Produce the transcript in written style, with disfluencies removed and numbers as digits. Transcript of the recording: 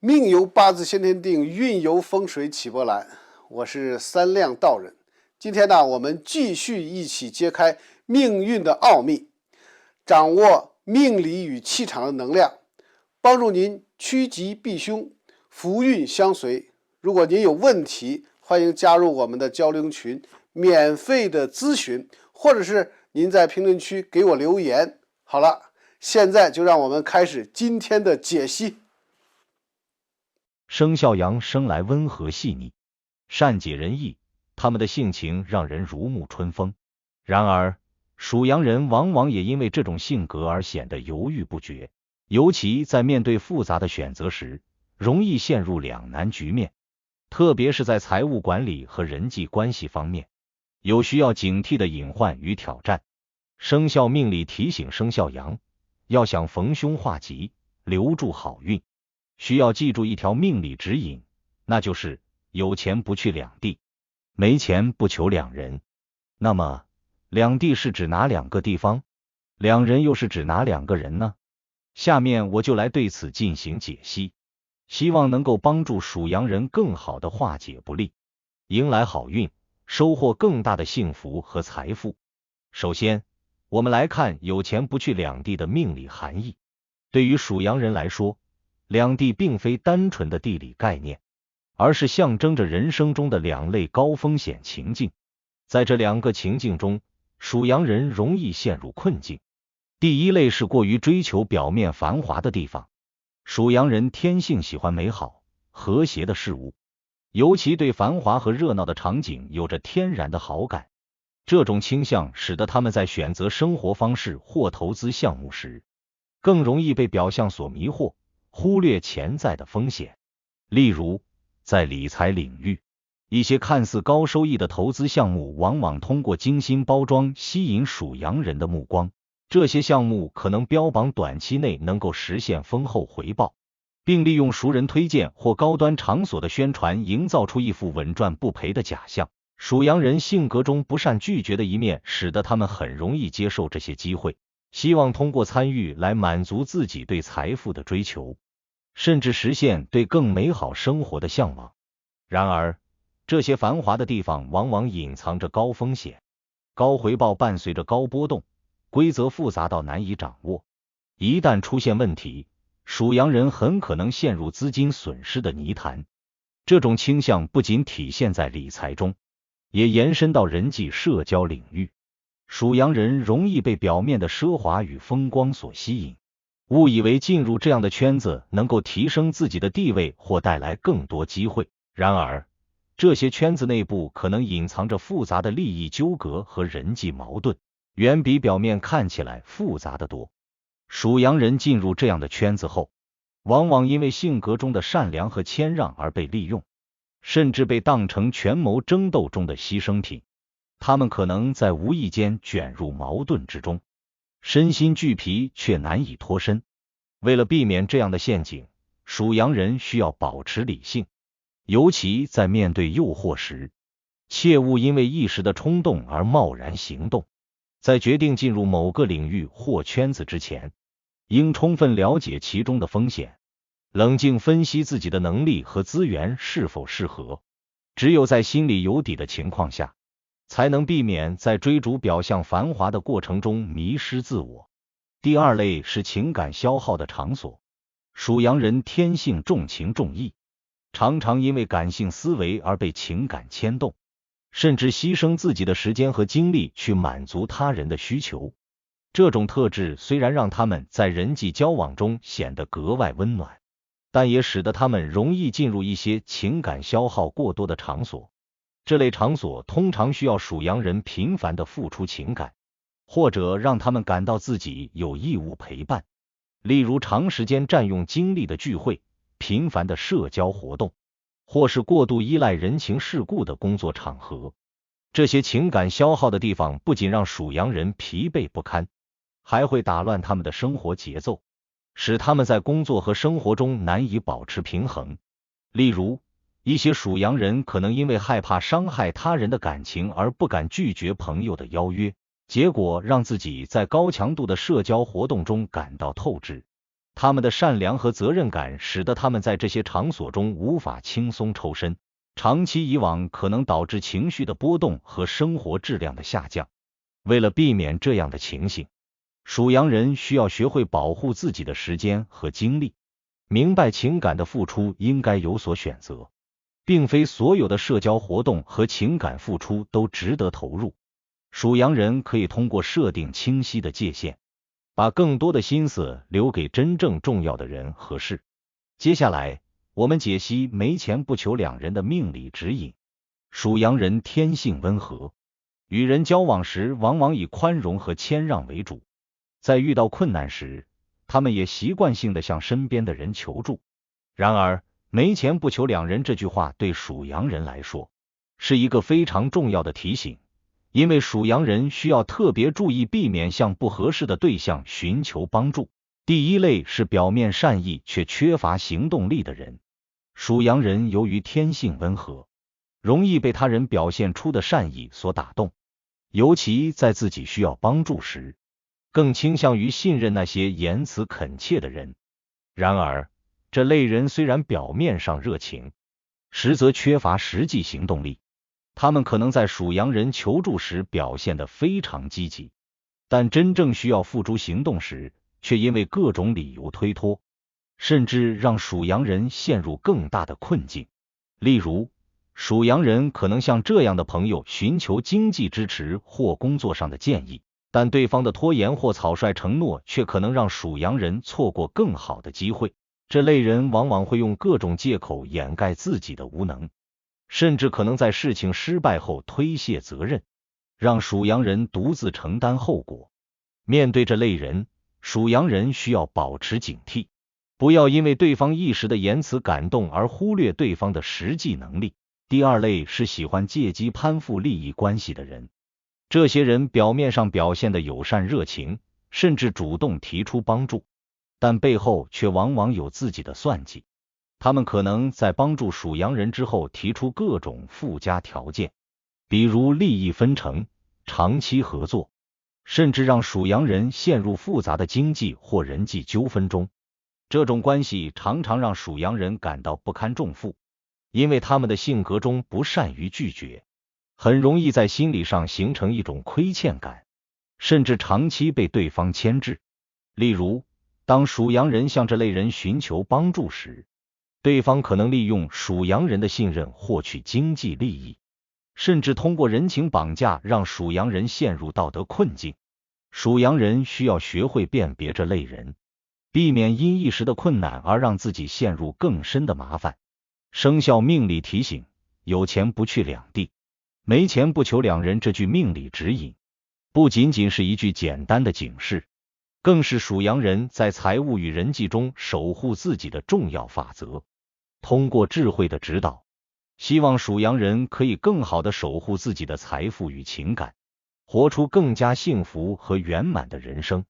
命由八字先天定，运由风水起波澜。我是三亮道人。今天呢，我们继续一起揭开命运的奥秘，掌握命理与气场的能量，帮助您趋吉避凶，福运相随。如果您有问题，欢迎加入我们的交流群，免费的咨询，或者是您在评论区给我留言。好了，现在就让我们开始今天的解析。生肖羊生来温和细腻，善解人意，他们的性情让人如沐春风。然而，属羊人往往也因为这种性格而显得犹豫不决，尤其在面对复杂的选择时，容易陷入两难局面，特别是在财务管理和人际关系方面，有需要警惕的隐患与挑战。生肖命理提醒生肖羊，要想逢凶化吉，留住好运，需要记住一条命理指引，那就是有钱不去两地，没钱不求两人。那么，两地是指哪两个地方？两人又是指哪两个人呢？下面我就来对此进行解析，希望能够帮助属羊人更好地化解不利，迎来好运，收获更大的幸福和财富。首先，我们来看有钱不去两地的命理含义。对于属羊人来说，两地并非单纯的地理概念，而是象征着人生中的两类高风险情境。在这两个情境中，属羊人容易陷入困境。第一类是过于追求表面繁华的地方。属羊人天性喜欢美好、和谐的事物，尤其对繁华和热闹的场景有着天然的好感。这种倾向使得他们在选择生活方式或投资项目时，更容易被表象所迷惑，忽略潜在的风险。例如，在理财领域，一些看似高收益的投资项目往往通过精心包装吸引属羊人的目光。这些项目可能标榜短期内能够实现丰厚回报，并利用熟人推荐或高端场所的宣传营造出一副稳赚不赔的假象。属羊人性格中不善拒绝的一面，使得他们很容易接受这些机会，希望通过参与来满足自己对财富的追求，甚至实现对更美好生活的向往。然而，这些繁华的地方往往隐藏着高风险，高回报伴随着高波动，规则复杂到难以掌握。一旦出现问题，属羊人很可能陷入资金损失的泥潭。这种倾向不仅体现在理财中，也延伸到人际社交领域。属羊人容易被表面的奢华与风光所吸引，误以为进入这样的圈子能够提升自己的地位或带来更多机会。然而，这些圈子内部可能隐藏着复杂的利益纠葛和人际矛盾，远比表面看起来复杂得多。属羊人进入这样的圈子后，往往因为性格中的善良和谦让而被利用，甚至被当成权谋争斗中的牺牲品。他们可能在无意间卷入矛盾之中，身心俱疲却难以脱身。为了避免这样的陷阱，属羊人需要保持理性，尤其在面对诱惑时，切勿因为一时的冲动而贸然行动。在决定进入某个领域或圈子之前，应充分了解其中的风险，冷静分析自己的能力和资源是否适合。只有在心里有底的情况下，才能避免在追逐表象繁华的过程中迷失自我。第二类是情感消耗的场所。属羊人天性重情重义，常常因为感性思维而被情感牵动，甚至牺牲自己的时间和精力去满足他人的需求。这种特质虽然让他们在人际交往中显得格外温暖，但也使得他们容易进入一些情感消耗过多的场所。这类场所通常需要属羊人频繁地付出情感，或者让他们感到自己有义务陪伴。例如长时间占用精力的聚会、频繁的社交活动，或是过度依赖人情世故的工作场合。这些情感消耗的地方不仅让属羊人疲惫不堪，还会打乱他们的生活节奏，使他们在工作和生活中难以保持平衡。例如，一些属羊人可能因为害怕伤害他人的感情而不敢拒绝朋友的邀约，结果让自己在高强度的社交活动中感到透支。他们的善良和责任感使得他们在这些场所中无法轻松抽身，长期以往可能导致情绪的波动和生活质量的下降。为了避免这样的情形，属羊人需要学会保护自己的时间和精力，明白情感的付出应该有所选择，并非所有的社交活动和情感付出都值得投入。属羊人可以通过设定清晰的界限，把更多的心思留给真正重要的人和事。接下来，我们解析没钱不求两人的命理指引。属羊人天性温和，与人交往时往往以宽容和谦让为主，在遇到困难时，他们也习惯性地向身边的人求助。然而，没钱不求两人这句话对属羊人来说，是一个非常重要的提醒，因为属羊人需要特别注意避免向不合适的对象寻求帮助。第一类是表面善意却缺乏行动力的人。属羊人由于天性温和，容易被他人表现出的善意所打动，尤其在自己需要帮助时，更倾向于信任那些言辞恳切的人。然而，这类人虽然表面上热情，实则缺乏实际行动力。他们可能在属羊人求助时表现得非常积极，但真正需要付诸行动时，却因为各种理由推脱，甚至让属羊人陷入更大的困境。例如，属羊人可能向这样的朋友寻求经济支持或工作上的建议，但对方的拖延或草率承诺却可能让属羊人错过更好的机会。这类人往往会用各种借口掩盖自己的无能，甚至可能在事情失败后推卸责任，让属羊人独自承担后果。面对这类人，属羊人需要保持警惕，不要因为对方一时的言辞感动而忽略对方的实际能力。第二类是喜欢借机攀附利益关系的人。这些人表面上表现得友善热情，甚至主动提出帮助，但背后却往往有自己的算计。他们可能在帮助属羊人之后提出各种附加条件，比如利益分成、长期合作，甚至让属羊人陷入复杂的经济或人际纠纷中。这种关系常常让属羊人感到不堪重负，因为他们的性格中不善于拒绝，很容易在心理上形成一种亏欠感，甚至长期被对方牵制。例如，当属羊人向这类人寻求帮助时，对方可能利用属羊人的信任获取经济利益，甚至通过人情绑架让属羊人陷入道德困境。属羊人需要学会辨别这类人，避免因一时的困难而让自己陷入更深的麻烦。生肖命理提醒：有钱不去两地，没钱不求两人。这句命理指引不仅仅是一句简单的警示，更是属羊人在财务与人际中守护自己的重要法则。通过智慧的指导，希望属羊人可以更好地守护自己的财富与情感，活出更加幸福和圆满的人生。